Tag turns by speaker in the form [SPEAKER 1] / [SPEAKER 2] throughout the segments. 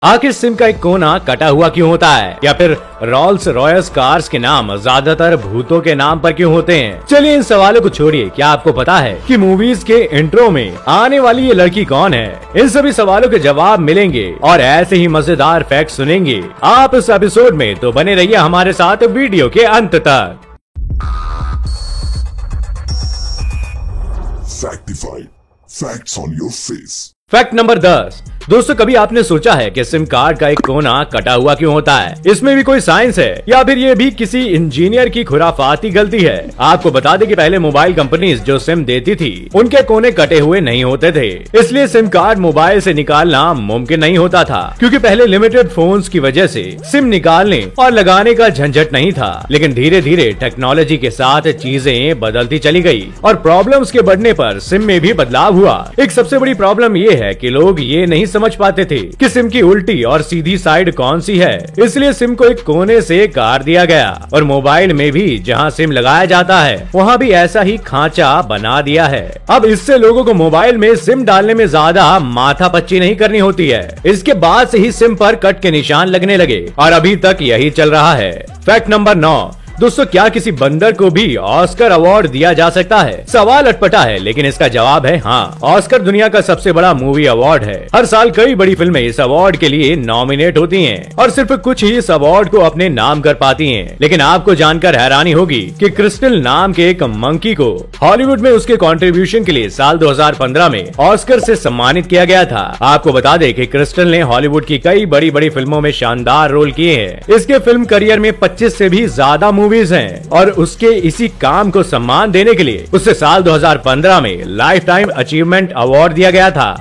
[SPEAKER 1] आखिर सिम का एक कोना कटा हुआ क्यों होता है, या फिर रोल्स रॉयस कार्स के नाम ज्यादातर भूतों के नाम पर क्यों होते हैं? चलिए इन सवालों को छोड़िए, क्या आपको पता है कि मूवीज के इंट्रो में आने वाली ये लड़की कौन है? इन सभी सवालों के जवाब मिलेंगे और ऐसे ही मजेदार फैक्ट सुनेंगे आप इस एपिसोड में, तो बने रहिए हमारे साथ वीडियो के अंत तक।
[SPEAKER 2] Facts on your face।
[SPEAKER 1] Fact number 10। दोस्तों, कभी आपने सोचा है कि सिम कार्ड का एक कोना कटा हुआ क्यों होता है? इसमें भी कोई साइंस है या फिर ये भी किसी इंजीनियर की खुराफाती गलती है? आपको बता दें कि पहले मोबाइल कंपनीज जो सिम देती थी उनके कोने कटे हुए नहीं होते थे, इसलिए सिम कार्ड मोबाइल से निकालना मुमकिन नहीं होता था, क्योंकि पहले लिमिटेड फोन्स की वजह से सिम निकालने और लगाने का झंझट नहीं था। लेकिन धीरे धीरे टेक्नोलॉजी के साथ चीजें बदलती चली गई और प्रॉब्लम्स के बढ़ने पर सिम में भी बदलाव हुआ। एक सबसे बड़ी प्रॉब्लम ये है कि लोग ये नहीं समझ पाते थे कि सिम की उल्टी और सीधी साइड कौन सी है, इसलिए सिम को एक कोने से काट दिया गया और मोबाइल में भी जहां सिम लगाया जाता है वहां भी ऐसा ही खांचा बना दिया है। अब इससे लोगों को मोबाइल में सिम डालने में ज्यादा माथापच्ची नहीं करनी होती है। इसके बाद से ही सिम पर कट के निशान लगने लगे और अभी तक यही चल रहा है। Fact number 9। दोस्तों, क्या किसी बंदर को भी ऑस्कर अवार्ड दिया जा सकता है? सवाल अटपटा है, लेकिन इसका जवाब है हाँ। ऑस्कर दुनिया का सबसे बड़ा मूवी अवार्ड है। हर साल कई बड़ी फिल्में इस अवार्ड के लिए नॉमिनेट होती हैं और सिर्फ कुछ ही इस अवार्ड को अपने नाम कर पाती हैं। लेकिन आपको जानकर हैरानी होगी कि क्रिस्टल नाम के एक मंकी को हॉलीवुड में उसके कॉन्ट्रीब्यूशन के लिए साल 2015 में ऑस्कर से सम्मानित किया गया था। आपको बता दें कि क्रिस्टल ने हॉलीवुड की कई बड़ी बड़ी फिल्मों में शानदार रोल किए हैं। इसके फिल्म करियर में 25 से भी ज्यादा हैं और उसके इसी काम को सम्मान देने के लिए उसे साल 2015 में लाइफ टाइम अचीवमेंट अवार्ड दिया गया था।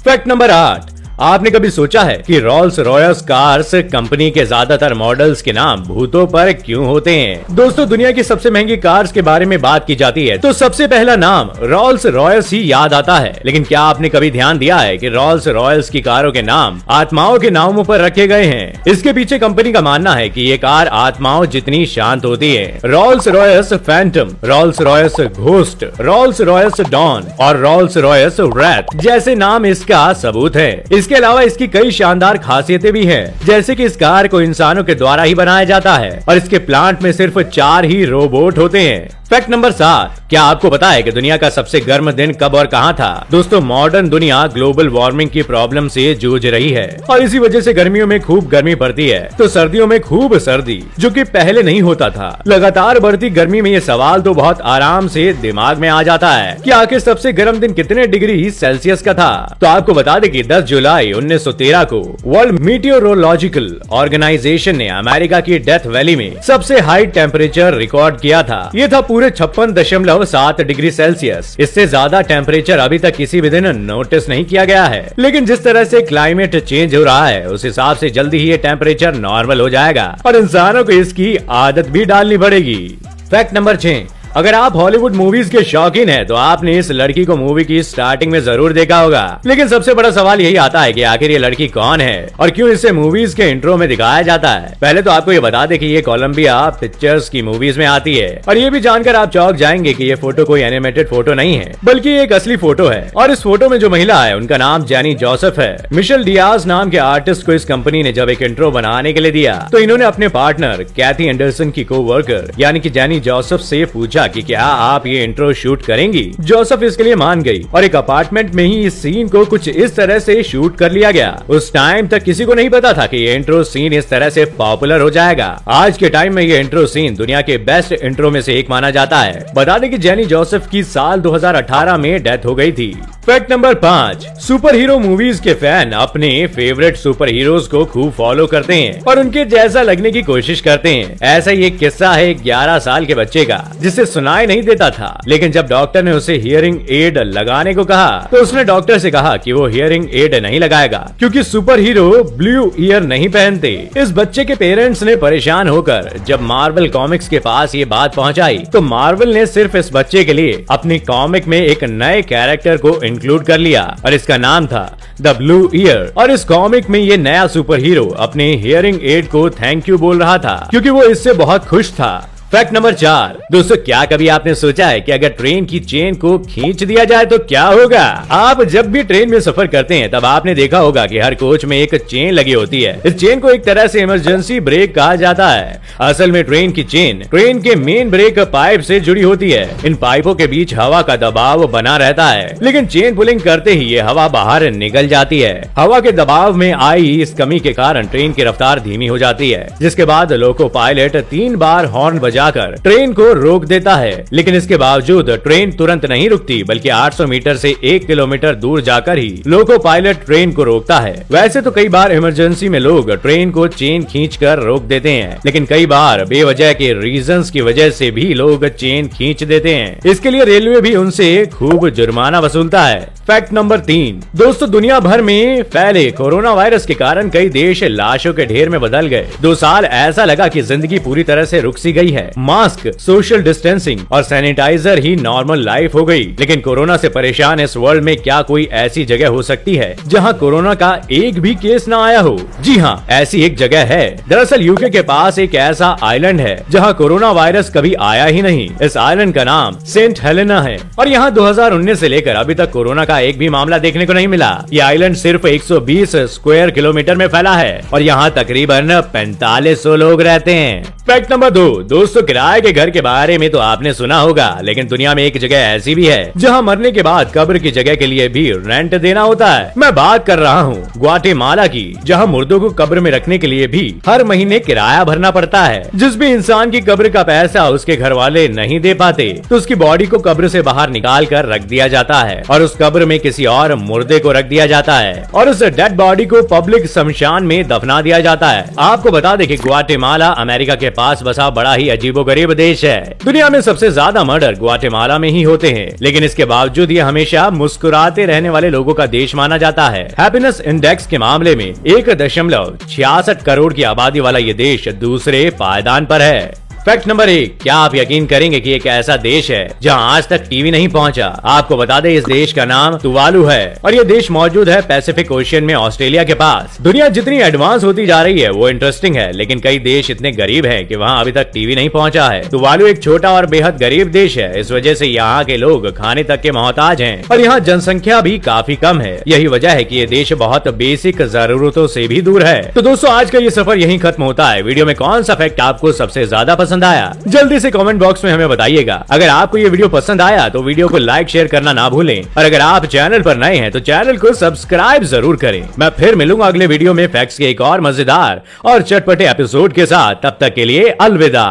[SPEAKER 1] Fact number 8। आपने कभी सोचा है कि रोल्स रॉयस कार्स कंपनी के ज्यादातर मॉडल्स के नाम भूतों पर क्यों होते हैं? दोस्तों, दुनिया की सबसे महंगी कार्स के बारे में बात की जाती है तो सबसे पहला नाम रोल्स रॉयस ही याद आता है। लेकिन क्या आपने कभी ध्यान दिया है कि रोल्स रॉयस की कारों के नाम आत्माओं के नामों पर रखे गए हैं? इसके पीछे कंपनी का मानना है कि ये कार आत्माओं जितनी शांत होती है। Rolls Royce Phantom, Rolls Royce Ghost, Rolls Royce Dawn और रोल्स रॉयस रैथ जैसे नाम इसका सबूत है। इसके अलावा इसकी कई शानदार खासियतें भी हैं, जैसे कि इस कार को इंसानों के द्वारा ही बनाया जाता है और इसके प्लांट में सिर्फ 4 ही रोबोट होते हैं। Fact number 7। क्या आपको पता है कि दुनिया का सबसे गर्म दिन कब और कहां था? दोस्तों, मॉडर्न दुनिया ग्लोबल वार्मिंग की प्रॉब्लम से जूझ रही है और इसी वजह से गर्मियों में खूब गर्मी पड़ती है तो सर्दियों में खूब सर्दी, जो कि पहले नहीं होता था। लगातार बढ़ती गर्मी में ये सवाल तो बहुत आराम से दिमाग में आ जाता है कि आखिर सबसे गर्म दिन कितने डिग्री सेल्सियस का था। तो आपको बता दें कि 10 जुलाई 1913 को वर्ल्ड मीटियोरोलॉजिकल ऑर्गेनाइजेशन ने अमेरिका की डेथ वैली में सबसे हाई टेम्परेचर रिकॉर्ड किया था। ये था पूरे 56.7 डिग्री सेल्सियस। इससे ज्यादा टेम्परेचर अभी तक किसी भी दिन नोटिस नहीं किया गया है। लेकिन जिस तरह से क्लाइमेट चेंज हो रहा है उस हिसाब से जल्दी ही ये टेम्परेचर नॉर्मल हो जाएगा और इंसानों को इसकी आदत भी डालनी पड़ेगी। Fact number 6। अगर आप हॉलीवुड मूवीज के शौकीन हैं तो आपने इस लड़की को मूवी की स्टार्टिंग में जरूर देखा होगा। लेकिन सबसे बड़ा सवाल यही आता है कि आखिर ये लड़की कौन है और क्यों इसे मूवीज के इंट्रो में दिखाया जाता है? पहले तो आपको ये बता दें कि ये कोलंबिया पिक्चर्स की मूवीज में आती है और ये भी जानकर आप चौंक जाएंगे कि ये फोटो कोई एनिमेटेड फोटो नहीं है, बल्कि एक असली फोटो है। और इस फोटो में जो महिला है उनका नाम जेनी जोसेफ है। मिशेल डियाज नाम के आर्टिस्ट को इस कंपनी ने जब एक इंट्रो बनाने के लिए दिया तो इन्होंने अपने पार्टनर कैथी एंडरसन की कोवर्कर यानी कि जेनी जोसेफ से पूछा कि क्या आप ये इंट्रो शूट करेंगी? जोसेफ इसके लिए मान गई और एक अपार्टमेंट में ही इस सीन को कुछ इस तरह से शूट कर लिया गया। उस टाइम तक किसी को नहीं पता था कि ये इंट्रो सीन इस तरह से पॉपुलर हो जाएगा। आज के टाइम में ये इंट्रो सीन दुनिया के बेस्ट इंट्रो में से एक माना जाता है। बता दें कि जेनी जोसेफ की साल 2018 में डेथ हो गई थी। Fact number 5। Super hero movies के फैन अपने फेवरेट सुपर हीरोज को खूब फॉलो करते हैं और उनके जैसा लगने की कोशिश करते हैं। ऐसा ही एक किस्सा है 11 साल के बच्चे का जिसे सुनाई नहीं देता था, लेकिन जब डॉक्टर ने उसे हियरिंग एड लगाने को कहा तो उसने डॉक्टर से कहा कि वो हियरिंग एड नहीं लगाएगा क्योंकि सुपर हीरो ब्लू ईयर नहीं पहनते। इस बच्चे के पेरेंट्स ने परेशान होकर जब मार्वल कॉमिक्स के पास ये बात पहुंचाई तो मार्वल ने सिर्फ इस बच्चे के लिए अपनी कॉमिक में एक नए कैरेक्टर को इंक्लूड कर लिया और इसका नाम था द ब्लू ईयर। और इस कॉमिक में ये नया सुपर हीरो अपने हियरिंग एड को थैंक यू बोल रहा था क्योंकि वो इससे बहुत खुश था। फैक्ट नंबर 4, दोस्तों क्या कभी आपने सोचा है कि अगर ट्रेन की चेन को खींच दिया जाए तो क्या होगा? आप जब भी ट्रेन में सफर करते हैं तब आपने देखा होगा कि हर कोच में एक चेन लगी होती है। इस चेन को एक तरह से इमरजेंसी ब्रेक कहा जाता है। असल में ट्रेन की चेन ट्रेन के मेन ब्रेक पाइप से जुड़ी होती है। इन पाइपों के बीच हवा का दबाव बना रहता है, लेकिन चेन पुलिंग करते ही ये हवा बाहर निकल जाती है। हवा के दबाव में आई इस कमी के कारण ट्रेन की रफ्तार धीमी हो जाती है, जिसके बाद लोको पायलट 3 बार हॉर्न बजाकर ट्रेन को रोक देता है। लेकिन इसके बावजूद ट्रेन तुरंत नहीं रुकती, बल्कि 800 मीटर से 1 किलोमीटर दूर जाकर ही लोको पायलट ट्रेन को रोकता है। वैसे तो कई बार इमरजेंसी में लोग ट्रेन को चेन खींचकर रोक देते हैं, लेकिन कई बार बेवजह के रीजंस की वजह से भी लोग चेन खींच देते हैं। इसके लिए रेलवे भी उनसे खूब जुर्माना वसूलता है। फैक्ट नंबर 3, दोस्तों दुनिया भर में फैले कोरोना वायरस के कारण कई देश लाशों के ढेर में बदल गए। 2 साल ऐसा लगा कि जिंदगी पूरी तरह से रुक सी गई है। मास्क, सोशल डिस्टेंसिंग और सैनिटाइजर ही नॉर्मल लाइफ हो गई। लेकिन कोरोना से परेशान इस वर्ल्ड में क्या कोई ऐसी जगह हो सकती है जहां कोरोना का एक भी केस ना आया हो? जी हाँ, ऐसी एक जगह है। दरअसल यूके के पास एक ऐसा आइलैंड है जहां कोरोना वायरस कभी आया ही नहीं। इस आइलैंड का नाम सेंट हेलेना है और यहाँ 2019 से लेकर अभी तक कोरोना का एक भी मामला देखने को नहीं मिला। ये आइलैंड सिर्फ 120 स्क्वायर किलोमीटर में फैला है और यहाँ तकरीबन 4500 लोग रहते हैं। फैक्ट नंबर 2, दोस्तों किराए के घर के बारे में तो आपने सुना होगा, लेकिन दुनिया में एक जगह ऐसी भी है जहाँ मरने के बाद कब्र की जगह के लिए भी रेंट देना होता है। मैं बात कर रहा हूँ ग्वाटेमाला की, जहाँ मुर्दों को कब्र में रखने के लिए भी हर महीने किराया भरना पड़ता है। जिस भी इंसान की कब्र का पैसा उसके घर वाले नहीं दे पाते तो उसकी बॉडी को कब्र से बाहर निकाल कर रख दिया जाता है और उस कब्र में किसी और मुर्दे को रख दिया जाता है और उस डेड बॉडी को पब्लिक शमशान में दफना दिया जाता है। आपको बता दें कि ग्वाटेमाला अमेरिका के पास बसा बड़ा ही अजीबोगरीब देश है। दुनिया में सबसे ज्यादा मर्डर ग्वाटेमाला में ही होते हैं, लेकिन इसके बावजूद ये हमेशा मुस्कुराते रहने वाले लोगों का देश माना जाता है। हैप्पीनेस इंडेक्स के मामले में 1.66 करोड़ की आबादी वाला ये देश दूसरे पायदान पर है। फैक्ट नंबर 1, क्या आप यकीन करेंगे कि एक ऐसा देश है जहां आज तक टीवी नहीं पहुंचा? आपको बता दें इस देश का नाम तुवालू है और ये देश मौजूद है पैसिफिक ओशियन में ऑस्ट्रेलिया के पास। दुनिया जितनी एडवांस होती जा रही है वो इंटरेस्टिंग है, लेकिन कई देश इतने गरीब हैं कि वहां अभी तक टीवी नहीं पहुंचा है। तुवालू एक छोटा और बेहद गरीब देश है। इस वजह से यहाँ के लोग खाने तक के मोहताज हैं और यहाँ जनसंख्या भी काफी कम है। यही वजह है कि ये देश बहुत बेसिक जरूरतों से भी दूर है। तो दोस्तों आज का ये सफर यहीं खत्म होता है। वीडियो में कौन सा फैक्ट आपको सबसे ज्यादा पसंद आया, जल्दी से कमेंट बॉक्स में हमें बताइएगा। अगर आपको ये वीडियो पसंद आया तो वीडियो को लाइक शेयर करना ना भूलें और अगर आप चैनल पर नए हैं तो चैनल को सब्सक्राइब जरूर करें। मैं फिर मिलूंगा अगले वीडियो में फैक्ट्स के एक और मजेदार और चटपटे एपिसोड के साथ। तब तक के लिए अलविदा।